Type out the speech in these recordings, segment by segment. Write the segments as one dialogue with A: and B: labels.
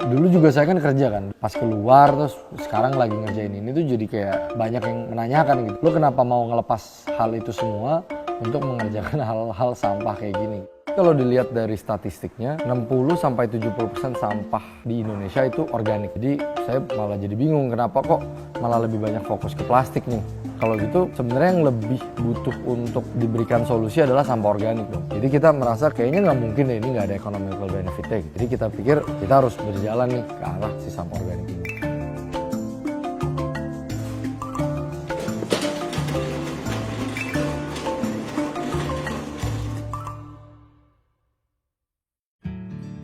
A: Dulu juga saya kan kerja kan, pas keluar terus sekarang lagi ngerjain ini tuh jadi kayak banyak yang menanyakan gitu. Lo kenapa mau ngelepas hal itu semua untuk mengerjakan hal-hal sampah kayak gini? Kalau dilihat dari statistiknya, 60-70% sampah di Indonesia itu organik. Jadi saya malah jadi bingung kenapa kok malah lebih banyak fokus ke plastik nih. Kalau gitu sebenarnya yang lebih butuh untuk diberikan solusi adalah sampah organik dong. Jadi kita merasa kayaknya nggak mungkin deh ini nggak ada economical benefit-nya. Jadi kita pikir kita harus berjalan nih ke arah si sampah organik ini.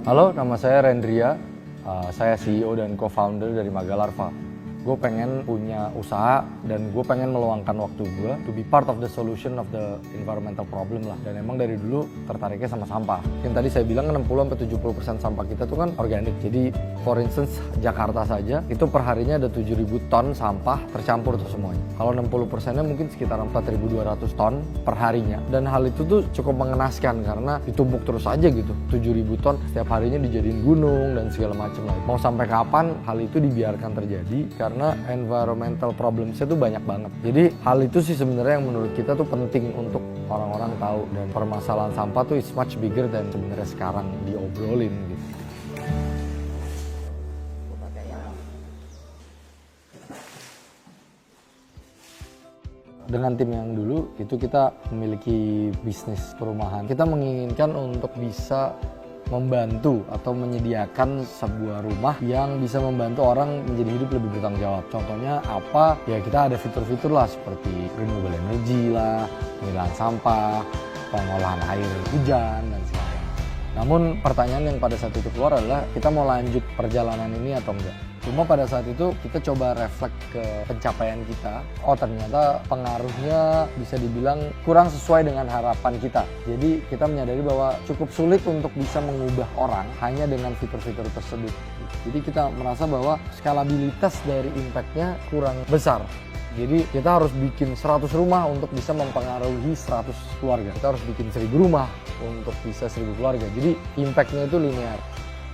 A: Halo, nama saya Rendria. Saya CEO dan co-founder dari Magalarva. Gue pengen punya usaha dan gue pengen meluangkan waktu gue to be part of the solution of the environmental problem lah. Dan emang dari dulu tertariknya sama sampah. Yang tadi saya bilang 60-70% sampah kita tuh kan organik. Jadi for instance Jakarta saja itu perharinya ada 7.000 ton sampah tercampur tuh semuanya. Kalau 60%-nya mungkin sekitar 4.200 ton perharinya. Dan hal itu tuh cukup mengenaskan karena ditumpuk terus aja gitu. 7.000 ton setiap harinya dijadiin gunung dan segala macam lah. Mau sampai kapan hal itu dibiarkan terjadi? Karena environmental problems-nya tuh banyak banget. Jadi hal itu sih sebenarnya yang menurut kita tuh penting untuk orang-orang tahu, dan permasalahan sampah tuh is much bigger dan sebenarnya sekarang diobrolin gitu. Dengan tim yang dulu itu kita memiliki bisnis perumahan. Kita menginginkan untuk bisa membantu atau menyediakan sebuah rumah yang bisa membantu orang menjadi hidup lebih bertanggung jawab. Contohnya apa? Ya kita ada fitur-fitur lah seperti renewable energy lah, pemilahan sampah, pengolahan air hujan dan sebagainya. Namun pertanyaan yang pada saat itu keluar adalah kita mau lanjut perjalanan ini atau enggak. Cuma pada saat itu kita coba refleks ke pencapaian kita. Oh ternyata pengaruhnya bisa dibilang kurang sesuai dengan harapan kita. Jadi kita menyadari bahwa cukup sulit untuk bisa mengubah orang hanya dengan fitur-fitur tersebut. Jadi kita merasa bahwa skalabilitas dari impact-nya kurang besar. Jadi kita harus bikin 100 rumah untuk bisa mempengaruhi 100 keluarga. Kita harus bikin 1000 rumah untuk bisa 1000 keluarga. Jadi impact-nya itu linear.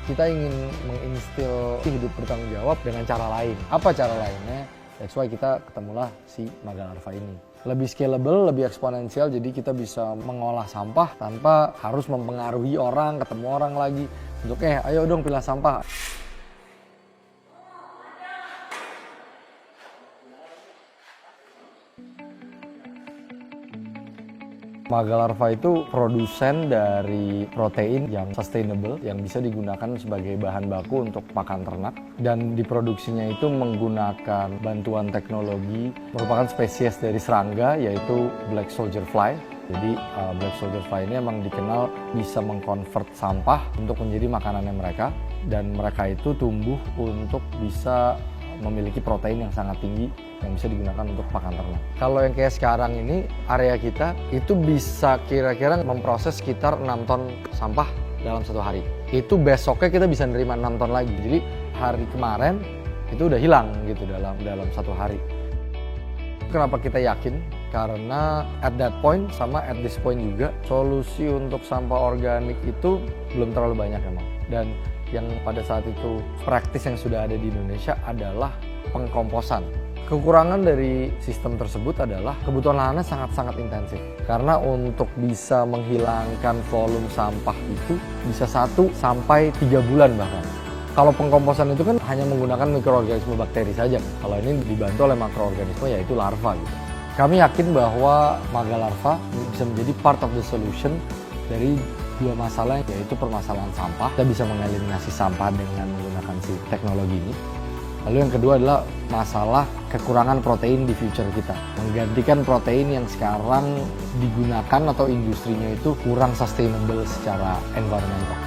A: Kita ingin menginstil hidup bertanggung jawab dengan cara lain. Apa cara lainnya? That's why kita ketemulah si Magalarva ini. Lebih scalable, lebih eksponensial, jadi kita bisa mengolah sampah tanpa harus mempengaruhi orang, ketemu orang lagi. Untuk ayo dong pilah sampah. Magalarva itu produsen dari protein yang sustainable, yang bisa digunakan sebagai bahan baku untuk pakan ternak, dan diproduksinya itu menggunakan bantuan teknologi merupakan spesies dari serangga yaitu black soldier fly. Jadi black soldier fly ini emang dikenal bisa mengkonvert sampah untuk menjadi makanannya mereka, dan mereka itu tumbuh untuk bisa memiliki protein yang sangat tinggi yang bisa digunakan untuk pakan ternak. Kalau yang kayak sekarang ini, area kita itu bisa kira-kira memproses sekitar 6 ton sampah dalam satu hari. Itu besoknya kita bisa nerima 6 ton lagi. Jadi hari kemarin itu udah hilang gitu dalam satu hari. Kenapa kita yakin? Karena at that point sama at this point juga solusi untuk sampah organik itu belum terlalu banyak emang. Dan yang pada saat itu praktis yang sudah ada di Indonesia adalah pengkomposan. Kekurangan dari sistem tersebut adalah kebutuhan lahannya sangat-sangat intensif. Karena untuk bisa menghilangkan volume sampah itu bisa 1 sampai 3 bulan bahkan. Kalau pengkomposan itu kan hanya menggunakan mikroorganisme bakteri saja. Kalau ini dibantu oleh makroorganisme yaitu larva gitu. Kami yakin bahwa Magalarva bisa menjadi part of the solution dari dua masalah, yaitu permasalahan sampah. Kita bisa mengeliminasi sampah dengan menggunakan si teknologi ini. Lalu yang kedua adalah masalah kekurangan protein di future kita. Menggantikan protein yang sekarang digunakan atau industrinya itu kurang sustainable secara environmental.